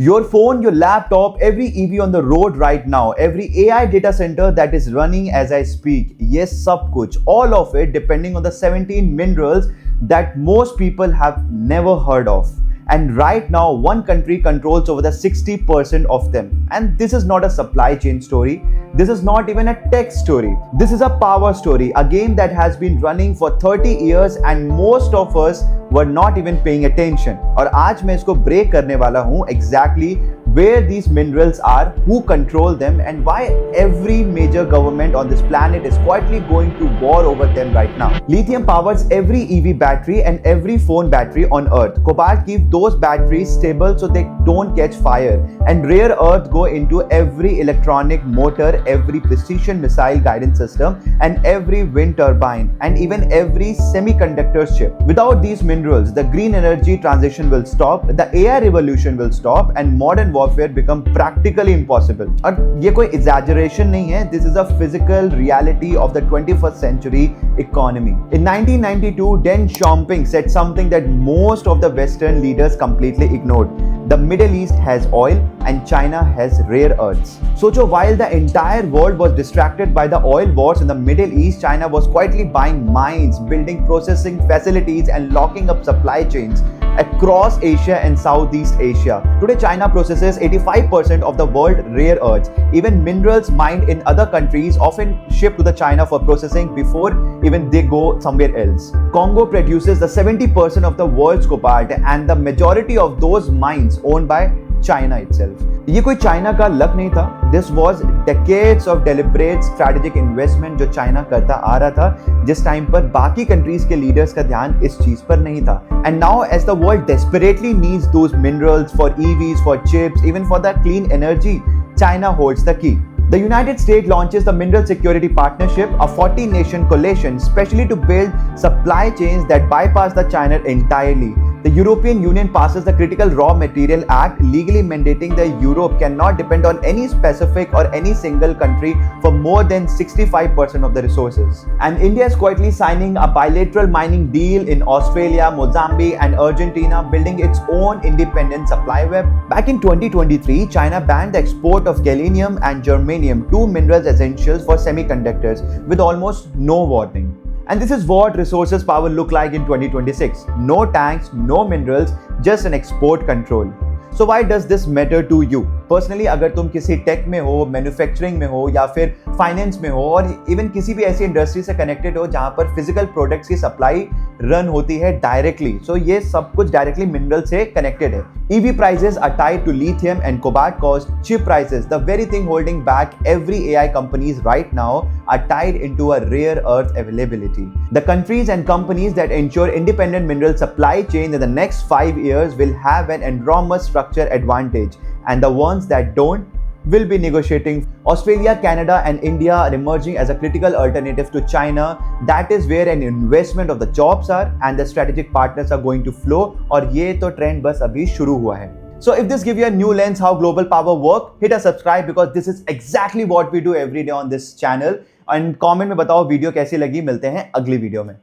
Your phone, your laptop, every EV on the road right now, every AI data center that is running as I speak, yes, sab kuch, all of it depending on the 17 minerals that most people have never heard of. And right now, one country controls over the 60% of them. And this is not a supply chain story. This is not even a tech story. This is a power story, a game that has been running for 30 years and most of us were not even paying attention. और आज मैं इसको break करने वाला हूँ exactly where these minerals are, who control them, and why every major government on this planet is quietly going to war over them right now. Lithium powers every EV battery and every phone battery on earth. Cobalt keeps those batteries stable so they don't catch fire, and rare earth go into every electronic motor, every precision missile guidance system, and every wind turbine, and even every semiconductor chip. Without these minerals, the green energy transition will stop, the AI revolution will stop, and modern warfare become practically impossible. और ये कोई exaggeration नहीं है, this is a physical reality of the 21st century economy. In 1992, Deng Xiaoping said something that most of the Western leaders completely ignored. The Middle East has oil and China has rare earths. So while the entire world was distracted by the oil wars in the Middle East, China was quietly buying mines, building processing facilities, and locking up supply chains across Asia and Southeast Asia. Today, China processes 85% of the world's rare earths. Even minerals mined in other countries often shipped to the China for processing before even they go somewhere else. Congo produces the 70% of the world's cobalt, and the majority of those mines owned by China itself. ये कोई China का luck नहीं था. This was decades of deliberate strategic investment जो China करता आ रहा था, जिस टाइम पर बाकी कंट्रीज के लीडर्स का ध्यान इस चीज पर नहीं था. And now as the world desperately needs those minerals for EVs, for chips, even for the clean energy, China holds the key. The United States launches the Mineral Security Partnership, a 40-nation coalition specially to build supply chains that bypass the China entirely. The European Union passes the Critical Raw Material Act, legally mandating that Europe cannot depend on any specific or any single country for more than 65% of the resources. And India is quietly signing a bilateral mining deal in Australia, Mozambique, and Argentina, building its own independent supply web. Back in 2023, China banned the export of gallium and germanium, two minerals essentials for semiconductors, with almost no warning. And this is what resources power look like in 2026. No tanks, no minerals, just an export control. So why does this matter to you? Personally अगर तुम किसी take में हो, manufacturing में हो, या फिर finance में हो, और इवन किसी भी ऐसी इंडस्ट्री से कनेक्टेड हो जहां पर फिजिकल प्रोडक्ट्स की सप्लाई रन होती है डायरेक्टली, सो ये सब कुछ डायरेक्टली मिनरल से कनेक्टेड है. EV prices are tied to lithium and cobalt cost. Chip prices, the very thing holding back every AI companies right now, are tied into a rare earth availability. The countries and companies that ensure independent mineral supply chain in the next 5 years will have an enormous structure advantage, and the ones that don't will be negotiating. Australia, Canada, and India are emerging as a critical alternative to China. That is where an investment of the jobs are and the strategic partners are going to flow. और ये तो trend बस अभी शुरू हुआ है. So if this give you a new lens how global power work, hit a subscribe because this is exactly what we do every day on this channel. And comment में बताओ वीडियो कैसी लगी. मिलते हैं अगली वीडियो में.